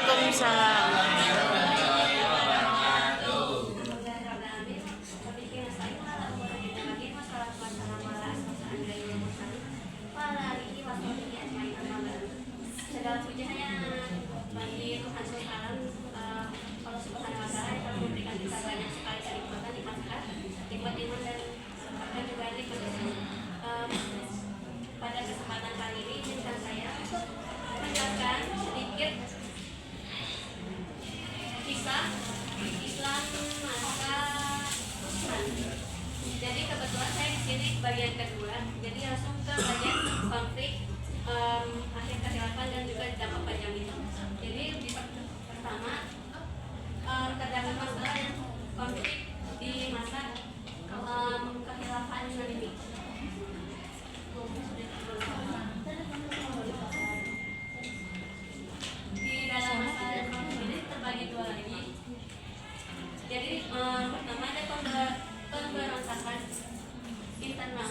Waalaikumsalam. Segala puji hanya bagi Tuhan Subhanahu Allah Subhanahu wa Ta'ala yang telah memberikan kita banyak sekali kenikmatan, nikmat iman dan juga nikmat Islam. Pada kesempatan kali ini izinkan saya untuk menjelaskan sedikit kisah Islam masa Utsman. Jadi kebetulan saya di sini bagian kedua, jadi langsung ke bagian konflik akhir kekhilafan dan juga dampak panjang itu. Jadi di pertama terdapat masalah yang konflik di masa kekhilafan ini. Di dalam masalah konflik ini terbagi dua lagi. Jadi pertama ada pemberontakan internal.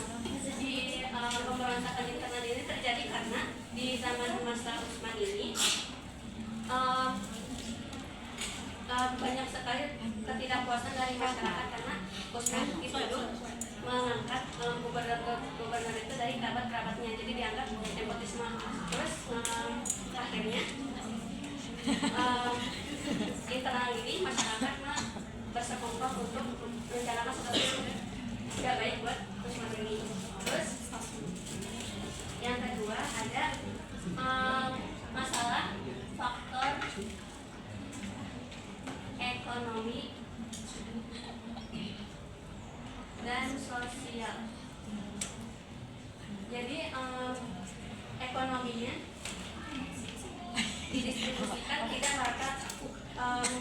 Di pemberontakan internal ini terjadi karena di zaman masa Utsman ini banyak sekali ketidakpuasan dari masyarakat karena Utsman itu mengangkat gubernur itu dari kerabat-kerabatnya, jadi dianggap nepotisme. Terus akhirnya internal ini masyarakat bersekongkol untuk merencanakan sesuatu tidak baik buat Utsman ini. Terus yang kedua ada masalah faktor ekonomi dan sosial. Jadi ekonominya didistribusikan tidak merata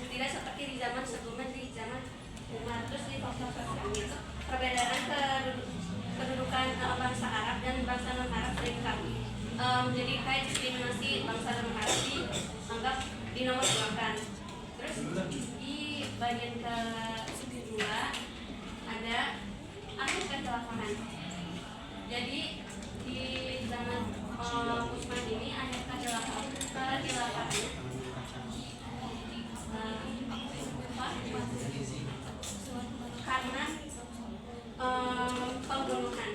tidak seperti di zaman sebelumnya, di zaman Umar. Terus di faktor sosial itu perbedaan kedudukan bangsa Arab dan bangsa non Arab sering kali jadi kayak diskriminasi bangsa non Arab dianggap dinomorduakan. Terus di bagian kedua ada akhir kekhilafan. Jadi di zaman Utsman ini akhir kekhilafan karena pembunuhan.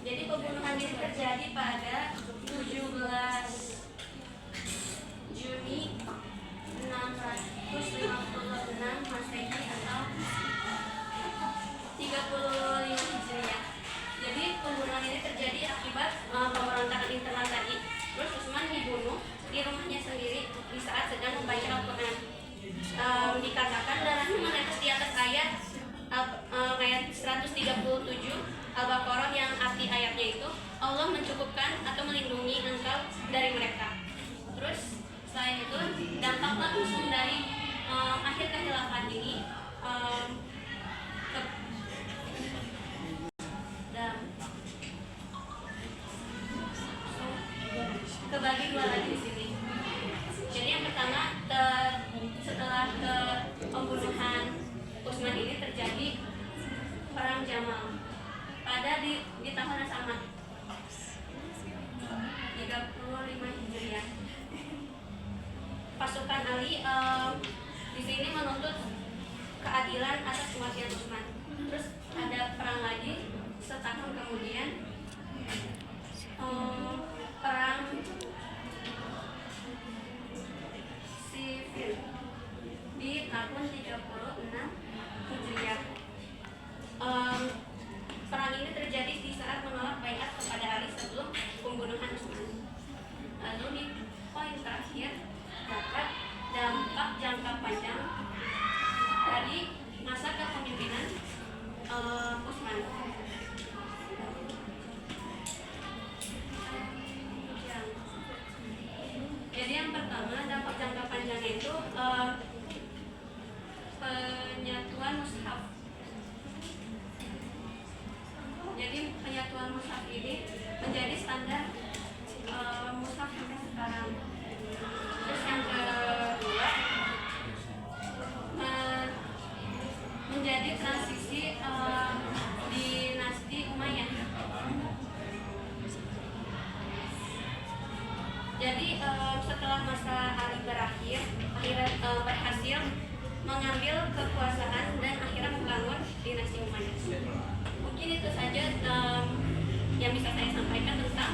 Jadi pembunuhan ini terjadi pada 17 Juni 656 Masehi atau 35 Hijriah. Jadi pembunuhan ini terjadi akibat pemberontakan internal tadi. Terus Utsman dibunuh di rumahnya sendiri di saat sedang membaca Al-Quran. Dikatakan darahnya menetes di atas ayat 137 Al-Baqarah, yang arti ayatnya itu Allah mencukupkan atau melindungi engkau dari mereka. Terus selain itu dampak langsung dari akhir kekhilafan ini kebagi dua lagi di sini. Jadi yang pertama setelah pembunuhan Utsman ini terjadi perang Jamal pada di tahun yang sama 35 Hijriah. Pasukan Ali di sini menuntut keadilan atas kematian Utsman. Terus ada perang lagi setahun kemudian, perang sivil di tahun 36 Hijriah. Perang ini terjadi di saat menolak baiat kepada Ali sebelum pembunuhan Utsman. Lalu di poin terakhir dapat dampak jangka panjang dari masa kepemimpinan Utsman. Jadi yang pertama dampak jangka panjang itu penyatuan mushaf. Jadi penyatuan mushaf ini menjadi standar mushaf sampai sekarang. Terus yang kedua menjadi transisi di Jadi setelah masa Ali berakhir, akhirnya berhasil mengambil kekuasaan dan akhirnya membangun dinasti Umayyad. Mungkin itu saja yang bisa saya sampaikan tentang